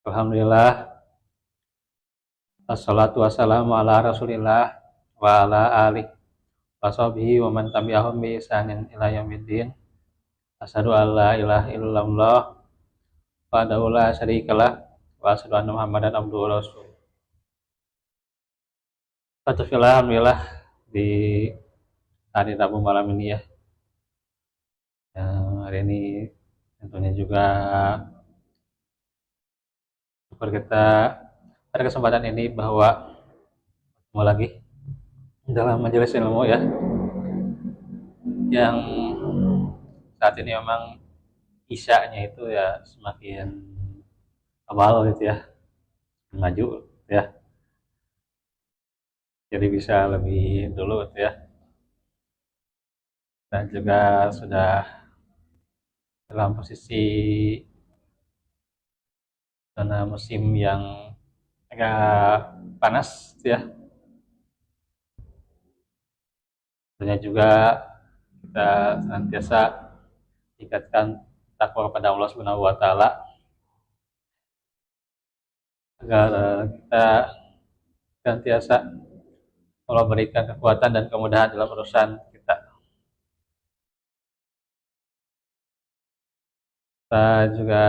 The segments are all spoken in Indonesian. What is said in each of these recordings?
Alhamdulillah, wassalatu wassalamu ala Rasulillah wa ala alihi wa sahbihi wa man tabi'ahum bi ihsanin ila yaumiddin. Asyhadu an la ilaha illallah wahdahu la syarikalah wa asyhadu anna Muhammadan abduhu wa rasuluh. Alhamdulillah di hari Rabu malam ini ya. Hari ini tentunya juga syukur kita pada kesempatan ini bahwa mau lagi dalam majelis ilmu ya, yang saat ini memang isyanya itu ya semakin awal gitu ya, maju ya, jadi bisa lebih dulu gitu ya, dan juga sudah dalam posisi zona musim yang agak panas gitu ya. Tentunya juga kita senantiasa tingkatkan takwa kepada Allah Subhanahu wa taala agar kita senantiasa Allah berikan kekuatan dan kemudahan dalam urusan kita. Kita juga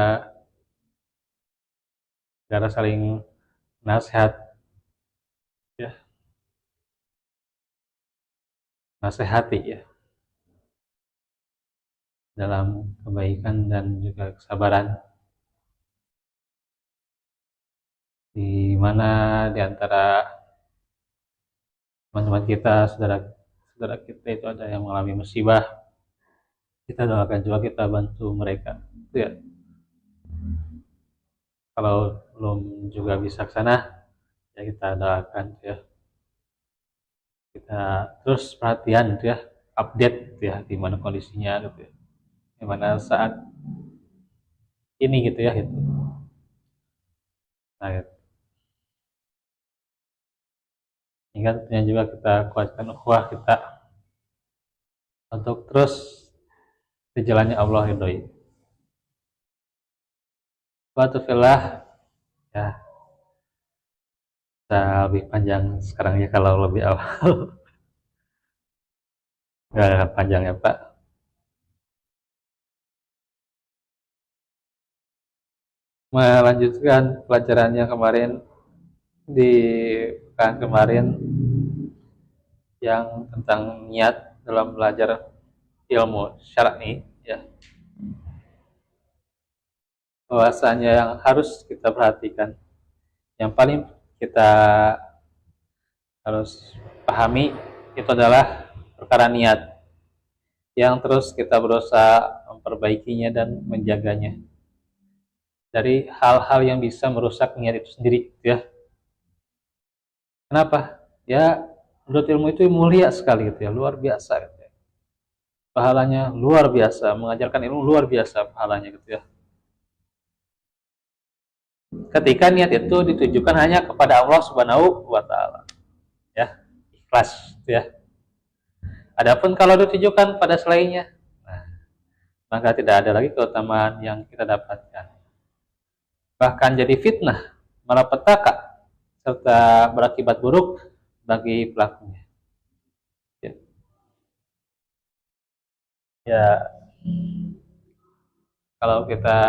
cara saling nasihat ya, nasihati ya, dalam kebaikan dan juga kesabaran, di mana di antara teman-teman kita, saudara kita itu ada yang mengalami musibah, kita doakan juga, kita bantu mereka itu ya. Kalau belum juga bisa ke sana ya kita doakan ya, kita terus perhatian gitu ya, update gitu ya, gimana kondisinya gitu ya, gimana saat ini gitu ya gitu. Nah, gitu. Hingga tentunya juga kita kuatkan ukhuwah kita untuk terus di jalannya Allah ridhoi. Suatu filah ya, bisa lebih panjang sekarang ya kalau lebih awal. Nggak panjang ya Pak. Melanjutkan pelajaran yang kemarin, di pekan kemarin, yang tentang niat dalam belajar ilmu syar'i ya, bahwasanya yang harus kita perhatikan, yang paling kita harus pahami itu adalah perkara niat, yang terus kita berusaha memperbaikinya dan menjaganya dari hal-hal yang bisa merusak niat itu sendiri ya. Kenapa? Ya, menurut ilmu itu mulia sekali gitu ya, luar biasa gitu ya. Pahalanya luar biasa, mengajarkan ilmu luar biasa pahalanya gitu ya. Ketika niat itu ditujukan hanya kepada Allah Subhanahu wa taala. Ya, ikhlas gitu ya. Adapun kalau ditujukan pada selainnya, nah, maka tidak ada lagi keutamaan yang kita dapatkan. Bahkan jadi fitnah, malapetaka, serta berakibat buruk bagi pelakunya. Ya, ya, kalau kita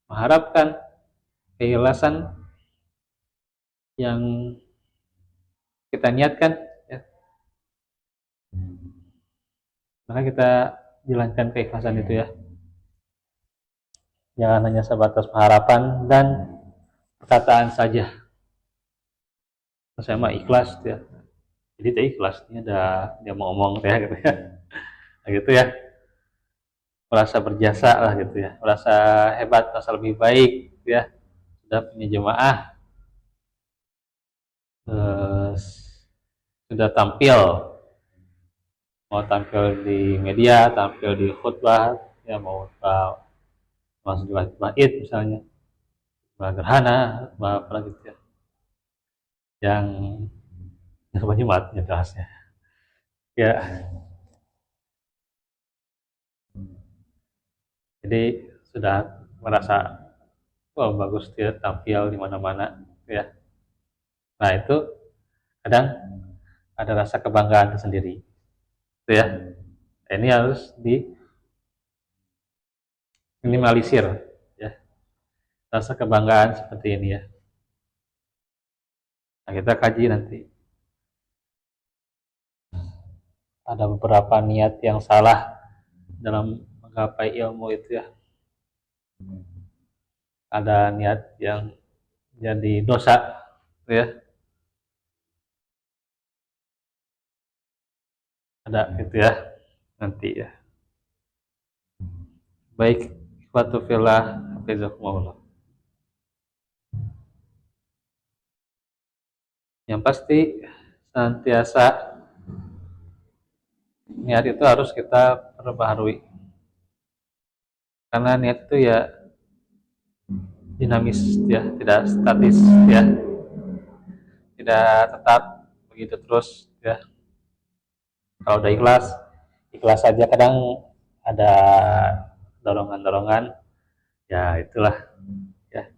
mengharapkan keikhlasan yang kita niatkan ya, maka kita jalankan keikhlasan itu ya, jangan hanya sebatas pengharapan dan perkataan saja, saya mah ikhlas ya, jadi dia ikhlas, dia mau ngomong ya gitu ya, nah, gitu ya, merasa berjasa lah gitu ya, merasa hebat, merasa lebih baik gitu ya, sudah punya jemaah, sudah tampil, mau tampil di media, tampil di khutbah ya, mau masuk di bait misalnya, gerhana, apa lagi gitu ya, yang khutbah Jumat ya bahasnya ya. Jadi sudah merasa wah bagus dia tampil di mana-mana ya. Nah itu kadang ada rasa kebanggaan tersendiri itu ya. Ini harus diminimalisir ya, rasa kebanggaan seperti ini ya. Nah, kita kaji nanti. Ada beberapa niat yang salah dalam menggapai ilmu itu ya. Ada niat yang jadi dosa gitu ya. Ada gitu ya nanti ya. Baik, ikhwatu fillah, hafizakumullah. Yang pasti senantiasa niat itu harus kita perbaharui. Karena niat itu ya dinamis ya, tidak statis ya. Tidak tetap begitu terus ya. Kalau udah ikhlas, ikhlas saja kadang ada dorongan-dorongan ya itulah ya.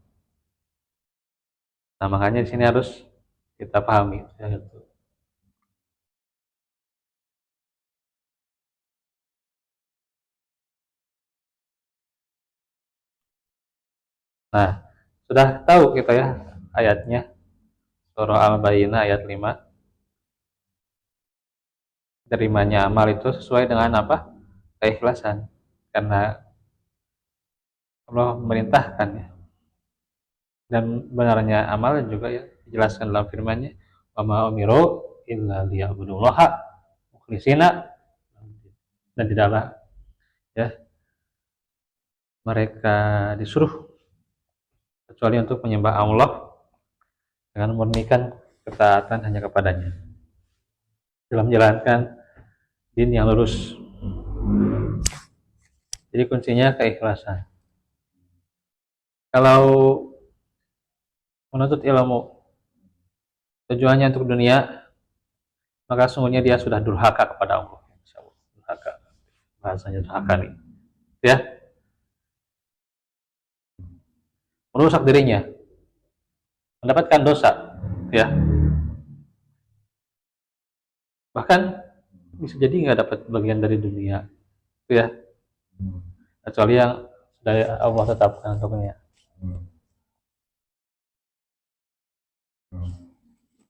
Nah, makanya di sini harus kita pahami ya, gitu. Nah, sudah tahu kita ya ayatnya surah Al-Bayyinah ayat 5. Terimanya amal itu sesuai dengan apa? Keikhlasan. Karena Allah memerintahkan ya. Dan benarnya amal juga ya dijelaskan dalam firman-Nya, "Wa ma umiru illa liya'budullaha mukhlishina." Dan tidaklah ya mereka disuruh kecuali untuk menyembah Allah dengan memurnikan ketaatan hanya kepadanya dalam menjalankan din yang lurus. Jadi kuncinya keikhlasan. Kalau menuntut ilmu tujuannya untuk dunia, maka sungguhnya dia sudah durhaka kepada Allah. Durhaka, bahasanya durhaka nih, ya, merusak dirinya, mendapatkan dosa, ya. Bahkan bisa jadi nggak dapat bagian dari dunia, ya, kecuali yang sudah Allah tetapkan untuknya.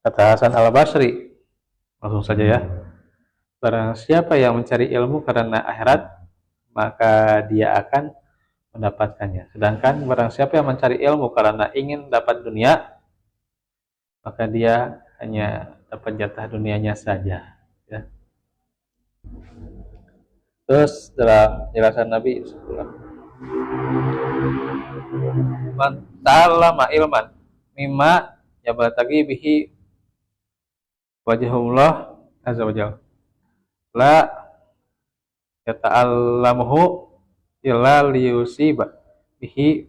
Kata Hasan Al-Basri, langsung saja ya, barang siapa yang mencari ilmu karena akhirat, maka dia akan mendapatkannya. Sedangkan barang siapa yang mencari ilmu karena ingin dapat dunia, maka dia hanya dapat jatah dunianya saja. Ya. Terus dalam penjelasan Nabi, man ta'allama ilman mimma yabatagi bihi wajhullah azza wajalla la yata'allamuhu illa liyusiba bihi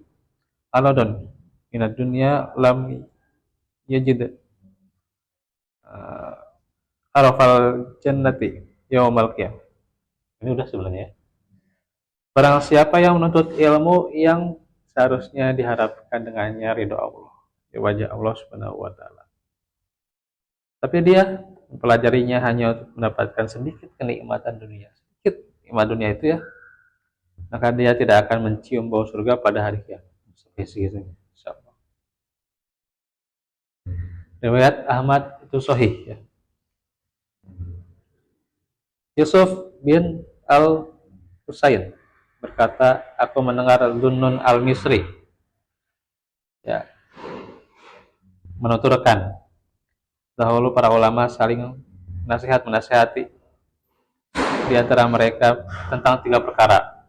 aladun minad dunya lam yajid arafal jannati yaumal qiyamah. Ini udah sebenarnya. Barang siapa yang menuntut ilmu yang seharusnya diharapkan dengannya ridho Allah, di wajah Allah Subhanahu wa taala. Tapi dia mempelajarinya hanya untuk mendapatkan sedikit kenikmatan dunia. Sedikit nikmat dunia itu ya. Maka dia tidak akan mencium bau surga pada hari kiamat. Segitunya, insyaallah. Riwayat Ahmad itu sahih ya. Yusuf bin Al-Husain berkata, aku mendengar Dunnun Al-Misri ya, menuturkan dahulu para ulama saling menasihati di antara mereka tentang 3 perkara.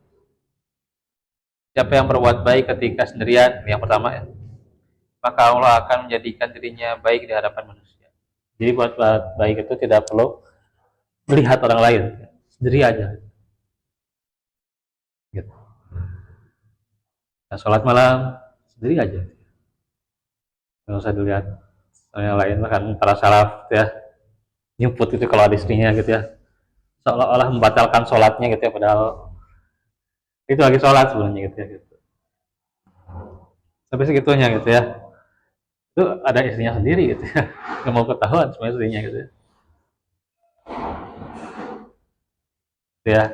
Siapa yang berbuat baik ketika sendirian, yang pertama ya, maka Allah akan menjadikan dirinya baik di hadapan manusia. Jadi buat baik itu tidak perlu melihat orang lain, sendiri aja. Gitu. Nah, sholat malam sendiri aja, nggak usah dilihat yang lain. Kan para salaf ya nyumput itu kalau ada istrinya gitu ya, seolah-olah membatalkan sholatnya gitu ya, padahal itu lagi sholat sebenarnya gitu ya. Gitu. sampai segitunya gitu ya. Itu ada istrinya sendiri gitu ya, nggak mau ketahuan sama istrinya gitu ya. Itu ya,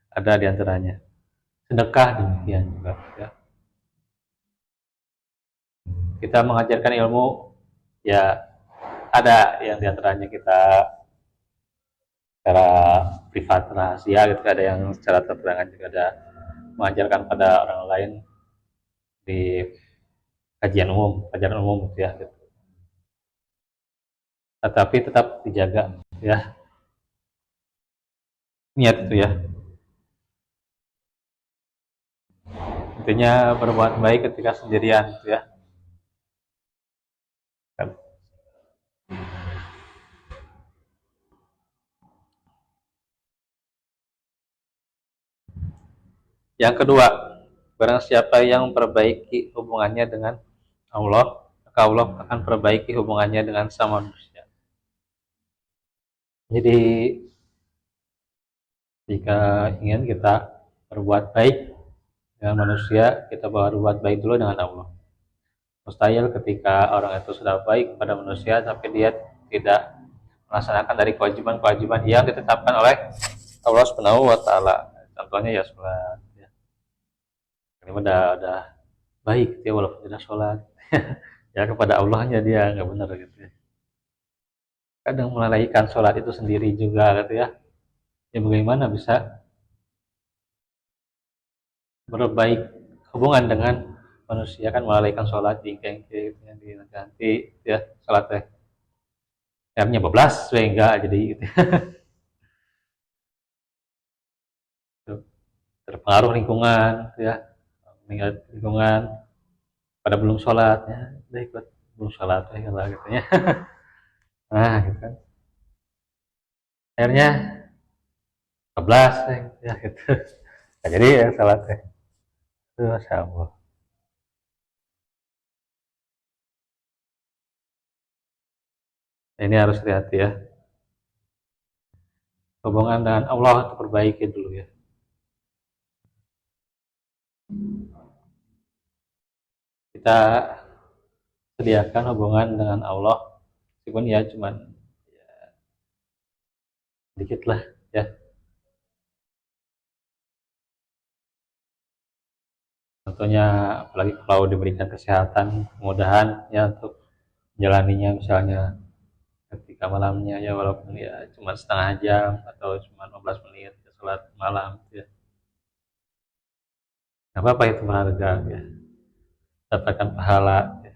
ada di antaranya. Sedekah demikian juga ya. Kita mengajarkan ilmu ya, ada yang diantaranya kita secara privat rahasia gitu, ada yang secara terang juga, ada mengajarkan pada orang lain di kajian umum, pelajaran umum gitu ya gitu. Tetapi tetap dijaga ya niat itu ya, intinya berbuat baik ketika sendirian gitu ya. Yang kedua, barang siapa yang memperbaiki hubungannya dengan Allah, maka Allah akan perbaiki hubungannya dengan sama manusia. Jadi jika ingin kita berbuat baik dengan manusia, kita berbuat baik dulu dengan Allah. Mustahil ketika orang itu sudah baik kepada manusia tapi dia tidak melaksanakan dari kewajiban-kewajiban yang ditetapkan oleh Allah Subhanahu wa taala. Contohnya ya sholat. Ini udah baik dia walaupun tidak sholat. Ya kepada Allahnya dia nggak benar gitu ya. Kadang melalaikan sholat itu sendiri juga gitu ya. Ya bagaimana bisa berbaik hubungan dengan manusia, kan melalaikan sholat di gitu ya, nanti ya sholat teh jamnya 12 enggak jadi gitu. Terpengaruh lingkungan gitu ya, lingkungan pada belum sholat ya, udah ikut belum sholat gitu ya. Nah gitu kan, akhirnya 12 ya gitu. Nah, jadi ya sholat teh itu Masya Allah. Ini harus hati-hati ya, hubungan dengan Allah itu perbaiki dulu ya. Kita sediakan hubungan dengan Allah, meskipun ya cuman ya, dikit lah ya. Contohnya apalagi kalau diberikan kesehatan, kemudahan ya untuk menjalaninya, misalnya ketika malamnya ya walaupun ya cuma setengah jam atau cuma 15 menit ya, sholat malam ya. Nggak apa-apa, itu berharga ya. Dapatkan pahala ya.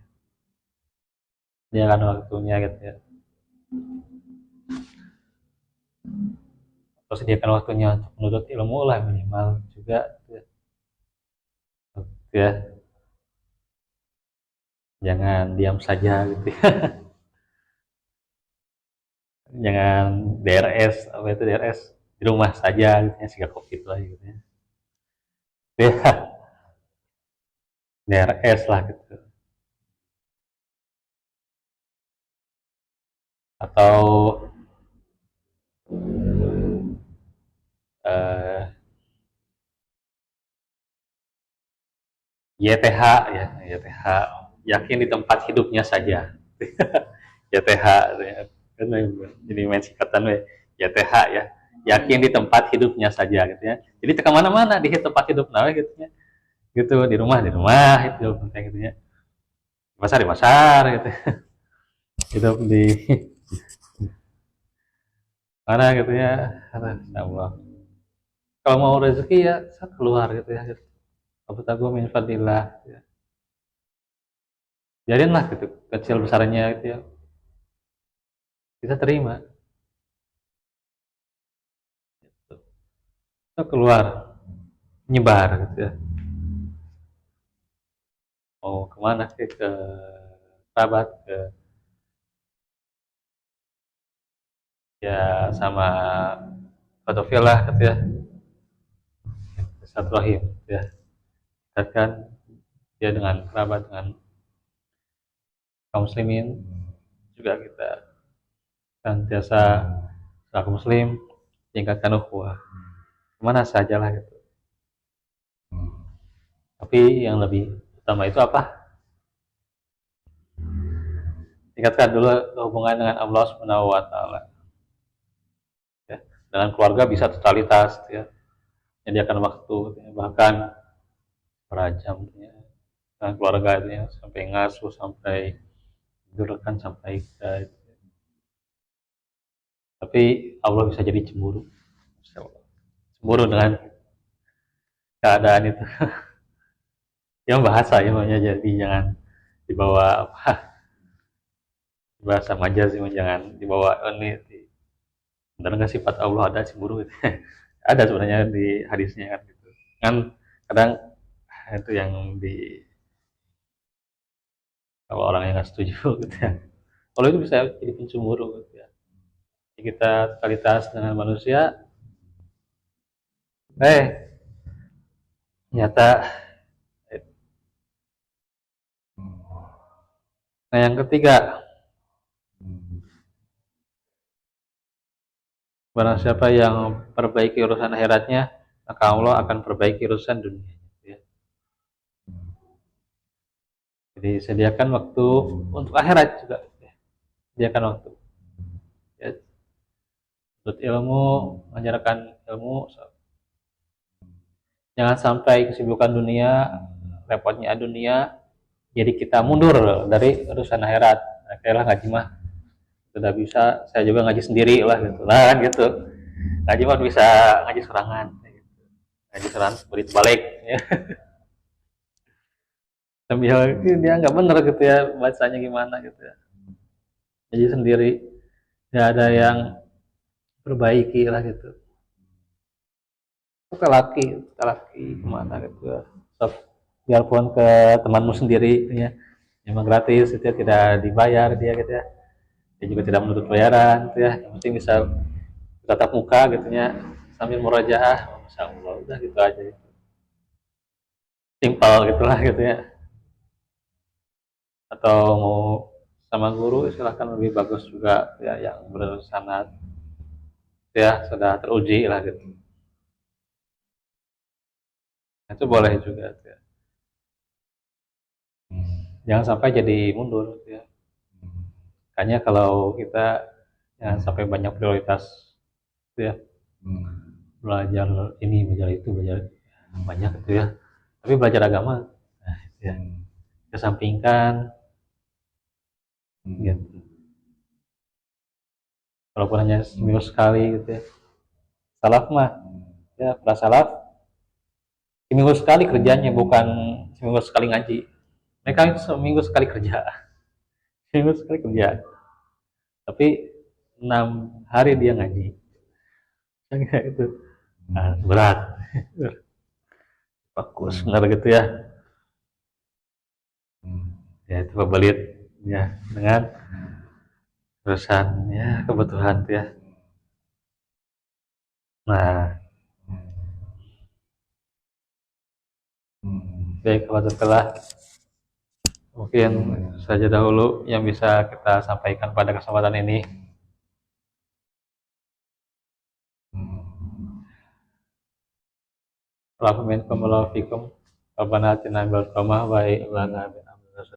Dia kan waktunya gitu ya. Atau sediakan waktunya untuk menuntut ilmu lah minimal juga ya. Ya. Jangan diam saja gitu ya. Jangan DRS, apa itu DRS, di rumah saja gitu ya, sehingga covid lah gitu ya. Ya, DRS lah gitu. Atau eh, YTH ya, YTH, yakin di tempat hidupnya saja. YTH ya. Kan jadi main singkatan YTH ya, yakin di tempat hidupnya saja gitu ya. Jadi ke mana-mana di tempat hidup nawe gitu ya. Gitu, di rumah itu penting gitu ya. Di pasar gitu. Hidup di mana gitu ya. Allah. Kalau mau rezeki ya keluar gitu ya. Abtagu min fadillah ya. Jadilah gitu, kecil besarnya gitu ya, kita terima. Kita keluar, nyebar gitu ya. Mau kemana sih, ke kerabat, ke ya sama pedofil lah gitu ya, satu rahim gitu ya. Dekatkan dia dengan kerabat, dengan kaum muslimin juga, kita senantiasa selaku muslim tingkatkan ukhuwah kemana sajalah gitu. Tapi yang lebih utama itu apa? tingkatkan dulu hubungan dengan Allah Subhanahu wa taala. Ya. Dengan keluarga bisa totalitas ya. Menyediakan waktu ya. Bahkan berjam ya. Dengan keluarga ya. Sampai ngasuh, sampai tidurkan, sampai tapi Allah bisa jadi cemburu. Cemburu dengan keadaan itu. Yang bahasa ya makanya, jadi jangan dibawa apa bahasa majaz, jangan dibawa ini benar nggak sifat Allah ada cemburu gitu. Ada sebenarnya di hadisnya kan gitu kan, kadang itu yang di kalau orang yang nggak setuju gitu ya, kalau itu bisa jadi pencemburu gitu ya. Jadi kita kualitas dengan manusia nyata. Nah yang ketiga, barang siapa yang perbaiki urusan akhiratnya, maka Allah akan perbaiki urusan dunia. Ya. Jadi sediakan waktu untuk akhirat juga. Ya. Sediakan waktu. Ya. Untuk ilmu, mengajarkan ilmu. Jangan sampai kesibukan dunia, repotnya dunia, jadi kita mundur dari urusan akhirat. Nah, kayak ngaji mah sudah bisa, saya juga ngaji sendiri lah gitu lah kan gitu. Ngaji mah bisa ngaji serangan, ngaji serangan berit balik ya. Sambil dia nggak bener gitu ya bacanya gimana gitu ya. Ngaji sendiri nggak ada yang perbaiki lah gitu. Kita laki kemana gitu ya. So, biarpun ke temanmu sendiri gitu ya, memang gratis itu ya, tidak dibayar dia gitu ya. Dia juga tidak menuntut bayaran gitu ya, yang penting bisa tatap muka gitu ya sambil murojaah, masya Allah udah gitu aja gitu. Simpel gitulah gitu ya. Atau mau sama guru silahkan, lebih bagus juga ya yang bersanad ya, sudah teruji lah gitu, itu boleh juga gitu ya. Jangan sampai jadi mundur gitu ya. Makanya kalau kita jangan sampai banyak prioritas gitu ya, belajar ini belajar itu belajar banyak gitu ya, tapi belajar agama nah, itu ya kesampingkan gitu. Walaupun hanya seminggu sekali gitu ya. Salaf mah ya, para salaf seminggu sekali kerjanya, bukan seminggu sekali ngaji. Mereka itu seminggu sekali kerja, seminggu sekali kerja, tapi 6 hari dia ngaji. Itu nah, berat. Fokus benar gitu ya. Ya itu pebelit ya dengan urusan ya kebutuhan tuh ya. Nah, baik kalau setelah mungkin saja dahulu yang bisa kita sampaikan pada kesempatan ini. Rahmin kumullah fikum. Rabbana atina bil qamah wa ilana